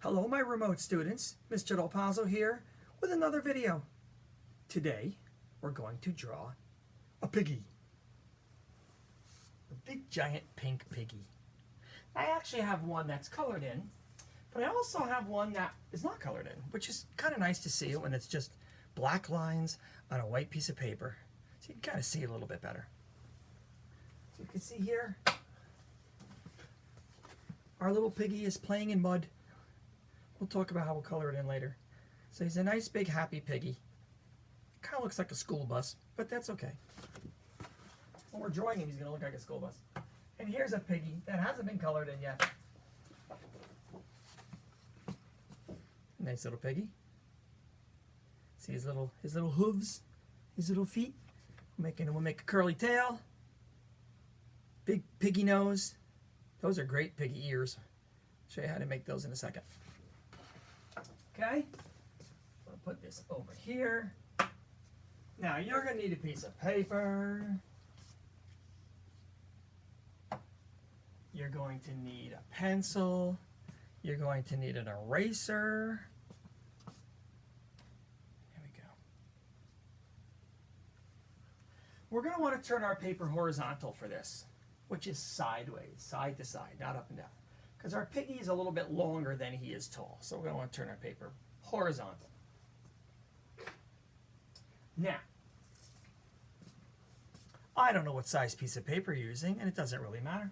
Hello my remote students, Mr. Del Pazzo here with another video. Today we're going to draw a piggy. A big giant pink piggy. I actually have one that's colored in, but I also have one that is not colored in, which is kind of nice to see it when it's just black lines on a white piece of paper. So you can kind of see it a little bit better. So you can see here, our little piggy is playing in mud. We'll talk about how we'll color it in later. So he's a nice big happy piggy. Kind of looks like a school bus, but that's okay. When we're drawing him, he's going to look like a school bus. And here's a piggy that hasn't been colored in yet. Nice little piggy. See his little hooves, his little feet. We'll make a curly tail. Big piggy nose. Those are great piggy ears. Show you how to make those in a second. Okay, I'll put this over here. Now you're going to need a piece of paper. You're going to need a pencil. You're going to need an eraser. There we go. We're going to want to turn our paper horizontal for this, which is sideways, side to side, not up and down. Because our piggy is a little bit longer than he is tall. So we're going to want to turn our paper horizontal. Now, I don't know what size piece of paper you're using, and it doesn't really matter.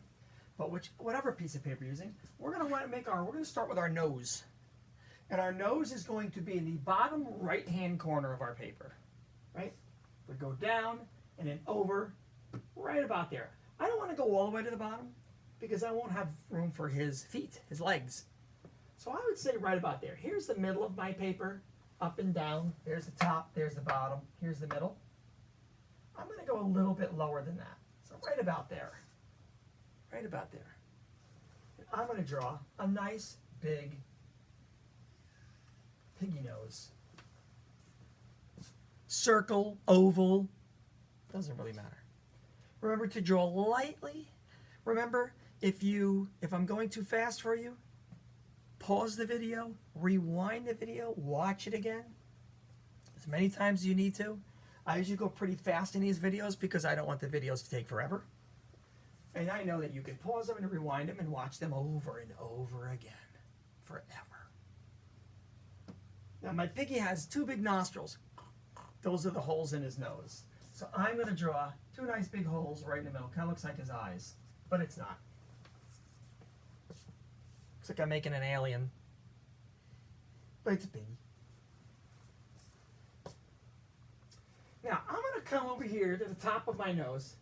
But whatever piece of paper you're using, we're going to start with our nose. And our nose is going to be in the bottom right-hand corner of our paper. Right? We go down and then over, right about there. I don't want to go all the way to the bottom, because I won't have room for his feet, his legs. So I would say right about there. Here's the middle of my paper, up and down. There's the top, there's the bottom, here's the middle. I'm going to go a little bit lower than that. So right about there. Right about there. And I'm going to draw a nice big piggy nose. Circle, oval, doesn't really matter. Remember to draw lightly. Remember, if I'm going too fast for you, pause the video, rewind the video, watch it again as many times as you need to. I usually go pretty fast in these videos because I don't want the videos to take forever. And I know that you can pause them and rewind them and watch them over and over again, forever. Now my piggy has two big nostrils. Those are the holes in his nose. So I'm going to draw two nice big holes right in the middle. Kind of looks like his eyes, but it's not. Looks like I'm making an alien, but it's a piggy. Now I'm going to come over here to the top of my nose,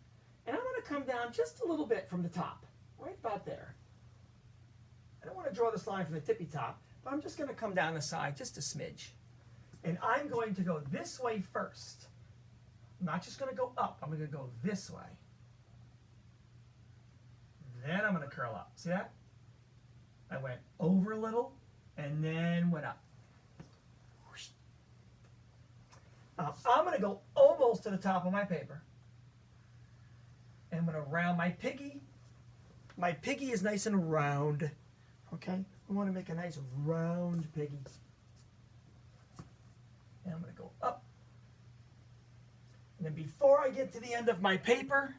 and I'm going to come down just a little bit from the top, right about there. I don't want to draw this line from the tippy top, but I'm just going to come down the side just a smidge. And I'm going to go this way first. I'm not just going to go up, I'm going to go this way. Then I'm going to curl up. See that? I went over a little and then went up. I'm going to go almost to the top of my paper. And I'm going to round my piggy. My piggy is nice and round. Okay? I want to make a nice round piggy. And I'm going to go up. And then before I get to the end of my paper,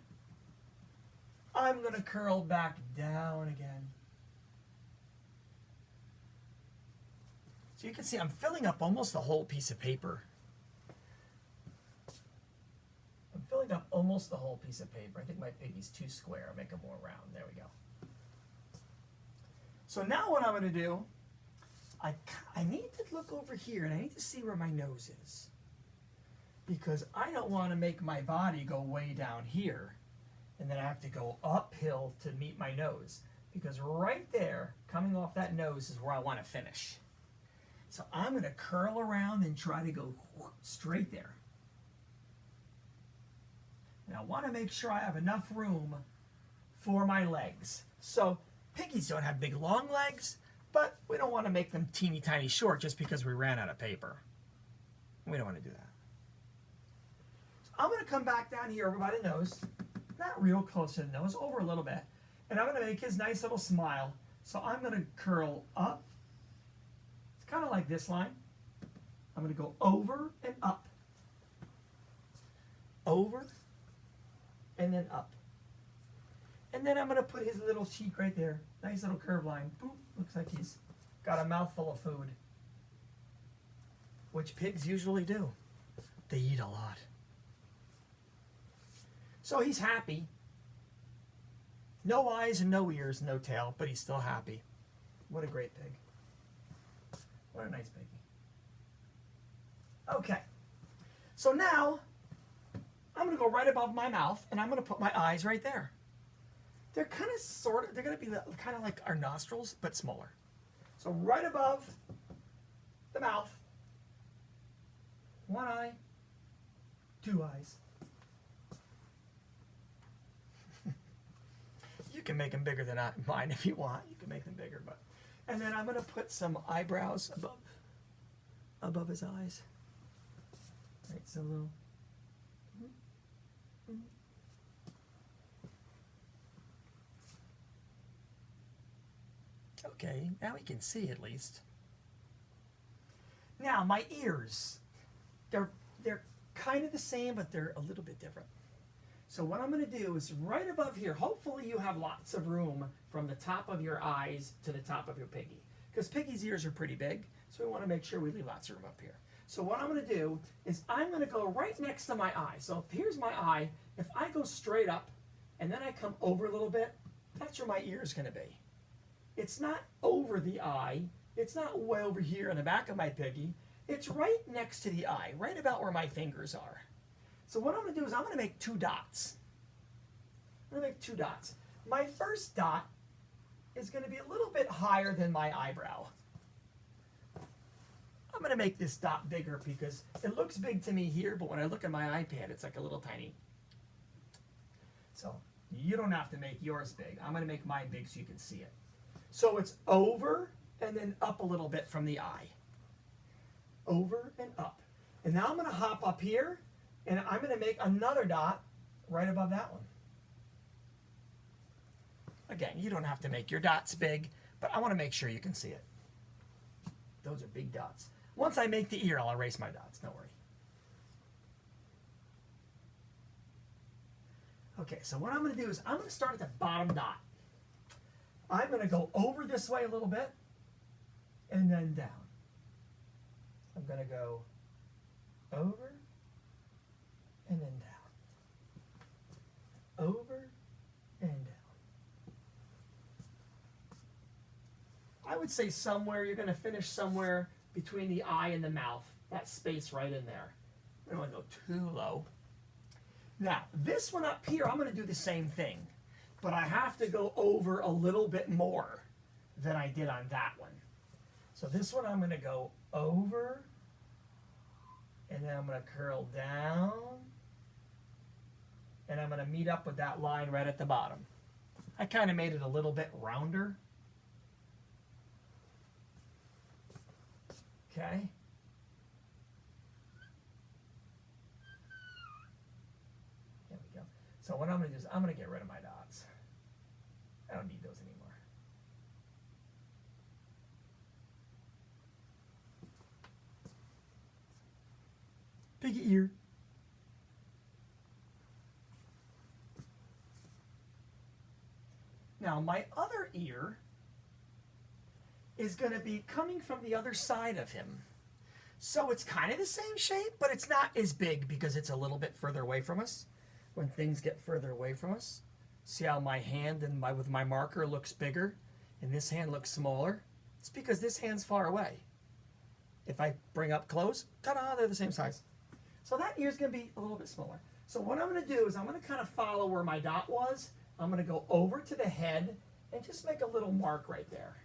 I'm going to curl back down again. So you can see I'm filling up almost the whole piece of paper. I'm filling up almost the whole piece of paper. I think my piggy's too square. I'll make it more round. There we go. So now what I'm going to do, I need to look over here and I need to see where my nose is. Because I don't want to make my body go way down here and then I have to go uphill to meet my nose. Because right there, coming off that nose is where I want to finish. So I'm going to curl around and try to go straight there. Now I want to make sure I have enough room for my legs. So piggies don't have big long legs, but we don't want to make them teeny tiny short just because we ran out of paper. We don't want to do that. So I'm going to come back down here over by the nose, not real close to the nose, over a little bit, and I'm going to make his nice little smile. So I'm going to curl up kind of like this line. I'm going to go over and up. Over and then up. And then I'm going to put his little cheek right there. Nice little curved line. Boop. Looks like he's got a mouthful of food. Which pigs usually do. They eat a lot. So he's happy. No eyes and no ears, no tail, but he's still happy. What a great pig. What a nice piggy. Okay. So now, I'm going to go right above my mouth, and I'm going to put my eyes right there. They're kind of they're going to be kind of like our nostrils, but smaller. So right above the mouth, one eye, two eyes. You can make them bigger than mine if you want. You can make them bigger, but. And then I'm going to put some eyebrows above his eyes. Right, so a little. Okay, now we can see at least. Now my ears, they're kind of the same, but they're a little bit different. So what I'm going to do is right above here, hopefully you have lots of room from the top of your eyes to the top of your piggy. Because piggy's ears are pretty big, so we want to make sure we leave lots of room up here. So what I'm going to do is I'm going to go right next to my eye. So if here's my eye, if I go straight up and then I come over a little bit, that's where my ear is going to be. It's not over the eye. It's not way over here in the back of my piggy. It's right next to the eye, right about where my fingers are. So what I'm going to do is I'm going to make two dots. I'm going to make two dots. My first dot is going to be a little bit higher than my eyebrow. I'm going to make this dot bigger because it looks big to me here, but when I look at my iPad, it's like a little tiny. So you don't have to make yours big. I'm going to make mine big so you can see it. So it's over and then up a little bit from the eye. Over and up. And now I'm going to hop up here and I'm going to make another dot right above that one. Again, you don't have to make your dots big, but I want to make sure you can see it. Those are big dots. Once I make the ear, I'll erase my dots. Don't worry. Okay, so what I'm going to do is I'm going to start at the bottom dot. I'm going to go over this way a little bit and then down. I'm going to go over and then down. Over and down. I would say somewhere, you're going to finish somewhere between the eye and the mouth. That space right in there. I don't want to go too low. Now, this one up here, I'm going to do the same thing. But I have to go over a little bit more than I did on that one. So this one I'm going to go over, and then I'm going to curl down, and I'm going to meet up with that line right at the bottom. I kind of made it a little bit rounder. Okay. There we go. So what I'm going to do is I'm going to get rid of my dots. I don't need those anymore. Piggy ear. Now my other ear is going to be coming from the other side of him. So it's kind of the same shape, but it's not as big because it's a little bit further away from us. When things get further away from us, see how my hand with my marker looks bigger and this hand looks smaller? It's because this hand's far away. If I bring up close, ta-da, they're the same size. So that ear's going to be a little bit smaller. So what I'm going to do is I'm going to kind of follow where my dot was. I'm going to go over to the head and just make a little mark right there.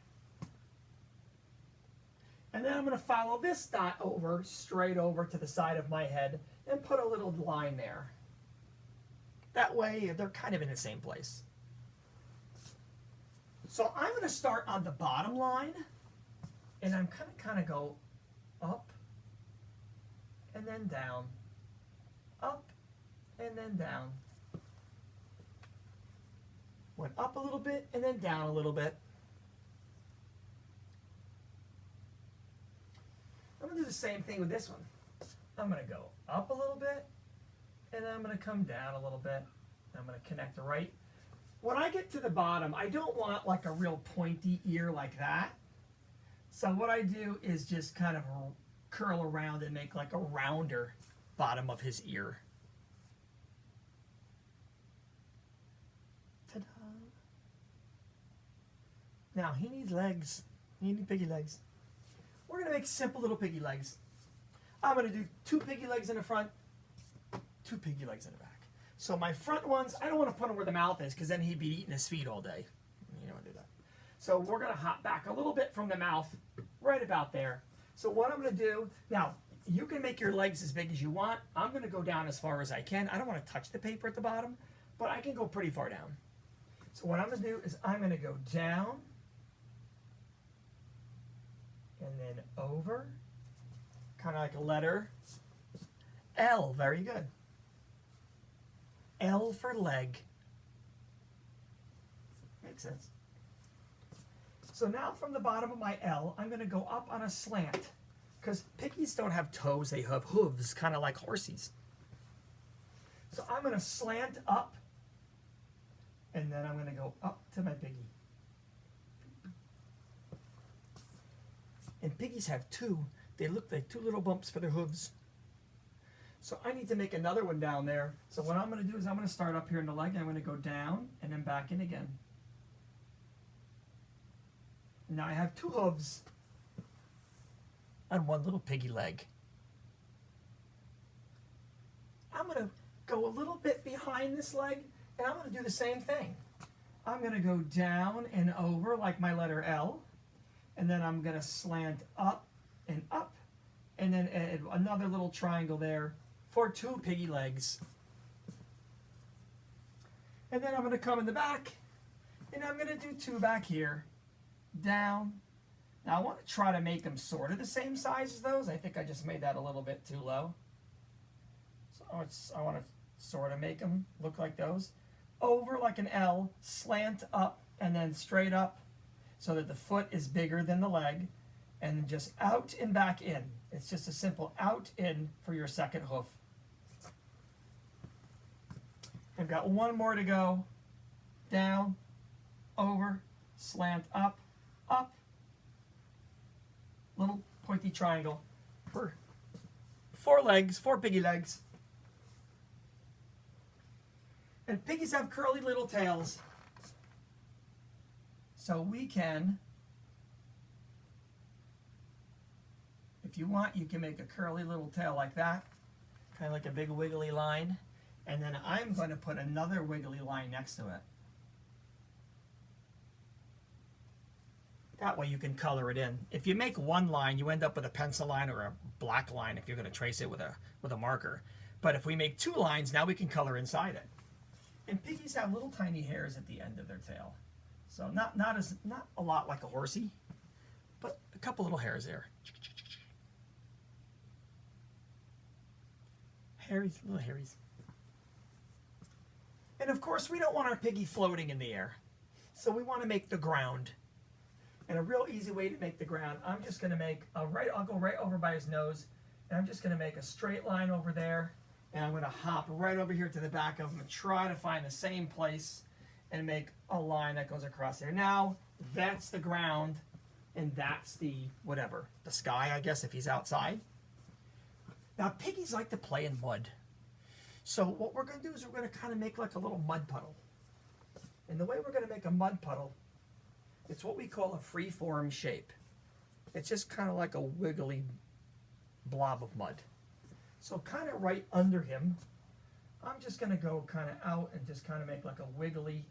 And then I'm going to follow this dot over, straight over to the side of my head and put a little line there. That way, they're kind of in the same place. So I'm going to start on the bottom line, and I'm going to kind of go up and then down, up and then down. Went up a little bit and then down a little bit. the same thing with this one. I'm going to go up a little bit, and then I'm going to come down a little bit. I'm going to connect right. When I get to the bottom, I don't want like a real pointy ear like that. So what I do is just kind of curl around and make like a rounder bottom of his ear. Ta-da! Now he needs legs. He needs piggy legs. We're going to make simple little piggy legs. I'm going to do 2 piggy legs in the front, 2 piggy legs in the back. So my front ones, I don't want to put them where the mouth is because then he'd be eating his feet all day. You don't want to do that. So we're going to hop back a little bit from the mouth, right about there. So what I'm going to do, now you can make your legs as big as you want. I'm going to go down as far as I can. I don't want to touch the paper at the bottom, but I can go pretty far down. So what I'm going to do is I'm going to go down and then over, kind of like a letter L. Very good. L for leg. Makes sense. So now from the bottom of my L, I'm going to go up on a slant because piggies don't have toes, they have hooves, kind of like horsies. So I'm going to slant up, and then I'm going to go up to my piggy. And piggies have 2. They look like 2 little bumps for their hooves. So I need to make another one down there. So what I'm going to do is I'm going to start up here in the leg, and I'm going to go down and then back in again. Now I have 2 hooves on one little piggy leg. I'm going to go a little bit behind this leg, and I'm going to do the same thing. I'm going to go down and over like my letter L, and then I'm going to slant up, and then add another little triangle there for 2 piggy legs. And then I'm going to come in the back, and I'm going to do 2 back here, down. Now I want to try to make them sort of the same size as those. I think I just made that a little bit too low. So I want to sort of make them look like those. Over like an L, slant up, and then straight up so that the foot is bigger than the leg, and just out and back in. It's just a simple out in for your second hoof. I've got 1 more to go. Down, over, slant up, up. Little pointy triangle for 4 legs, 4 piggy legs. And piggies have curly little tails. So we can, if you want, you can make a curly little tail like that, kind of like a big wiggly line. And then I'm going to put another wiggly line next to it. That way you can color it in. If you make 1 line, you end up with a pencil line or a black line if you're going to trace it with a marker. But if we make 2 lines, now we can color inside it. And piggies have little tiny hairs at the end of their tail. So not a lot like a horsey, but a couple little hairs there. Hairies, little hairies. And of course, we don't want our piggy floating in the air. So we want to make the ground. And a real easy way to make the ground, I'm just going to make I'll go right over by his nose, and I'm just going to make a straight line over there, and I'm going to hop right over here to the back of him and try to find the same place and make a line that goes across there. Now, that's the ground, and that's the whatever, the sky, I guess, if he's outside. Now, piggies like to play in mud. So what we're going to do is we're going to kind of make like a little mud puddle. And the way we're going to make a mud puddle, it's what we call a free-form shape. It's just kind of like a wiggly blob of mud. So kind of right under him, I'm just going to go kind of out and just kind of make like a wiggly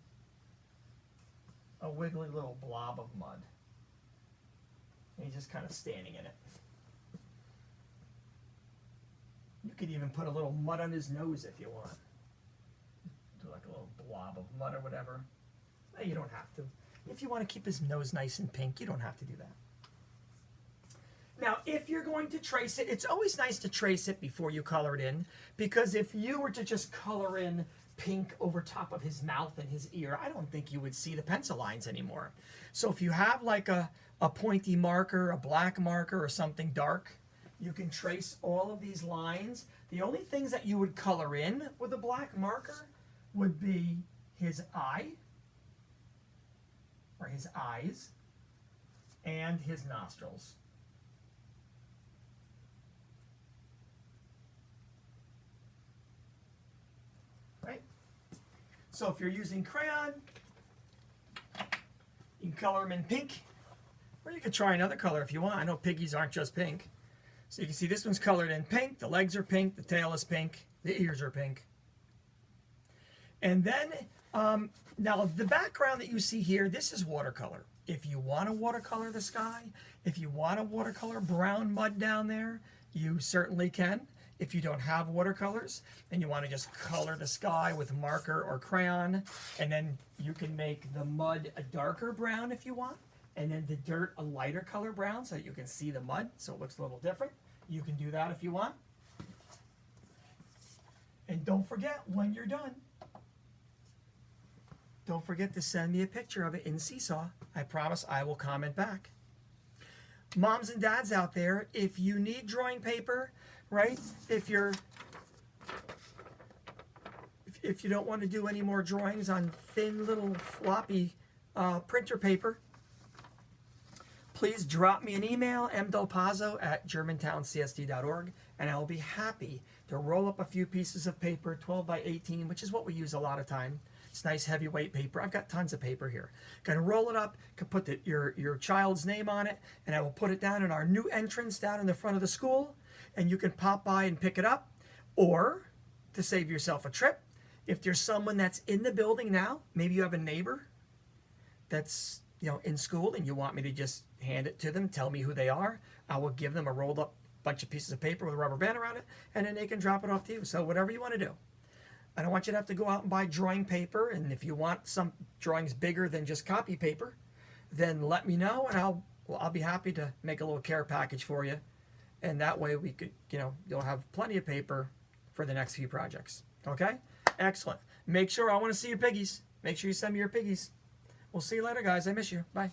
little blob of mud. And he's just kind of standing in it. You could even put a little mud on his nose if you want. Do like a little blob of mud or whatever. You don't have to. If you want to keep his nose nice and pink, you don't have to do that. Now, if you're going to trace it, it's always nice to trace it before you color it in, because if you were to just color in pink over top of his mouth and his ear, I don't think you would see the pencil lines anymore. So if you have like a pointy marker, a black marker, or something dark, You can trace all of these lines. The only things that you would color in with a black marker would be his eye, or his eyes, and his nostrils. Right? So if you're using crayon, you can color them in pink, or you could try another color if you want. I know Piggies aren't just pink. So you can see this one's colored in pink, the legs are pink, the tail is pink, the ears are pink. And then, now the background that you see here, this is watercolor. If you want to watercolor the sky, if you want to watercolor brown mud down there, you certainly can. If you don't have watercolors and you want to just color the sky with marker or crayon, and then you can make the mud a darker brown if you want, and then the dirt a lighter color brown so that you can see the mud so it looks a little different. You can do that if you want. And don't forget, when you're done, don't forget to send me a picture of it in Seesaw. I promise I will comment back. Moms and dads out there, if you need drawing paper, right? If you don't want to do any more drawings on thin little floppy printer paper, please drop me an email, mdelpazzo@germantowncsd.org, and I'll be happy to roll up a few pieces of paper, 12 by 18, which is what we use a lot of time. It's nice heavyweight paper. I've got tons of paper here. Gonna roll it up, can put your child's name on it, and I will put it down in our new entrance down in the front of the school, and you can pop by and pick it up. Or, to save yourself a trip, if there's someone that's in the building now, maybe you have a neighbor that's in school and you want me to just hand it to them, tell me who they are, I will give them a rolled up bunch of pieces of paper with a rubber band around it, and then they can drop it off to you. So whatever you want to do. I don't want you to have to go out and buy drawing paper, and if you want some drawings bigger than just copy paper, then let me know, and I'll be happy to make a little care package for you, and that way we could, you'll have plenty of paper for the next few projects. Okay? Excellent. Make sure, I want to see your piggies. Make sure you send me your piggies. We'll see you later, guys. I miss you. Bye.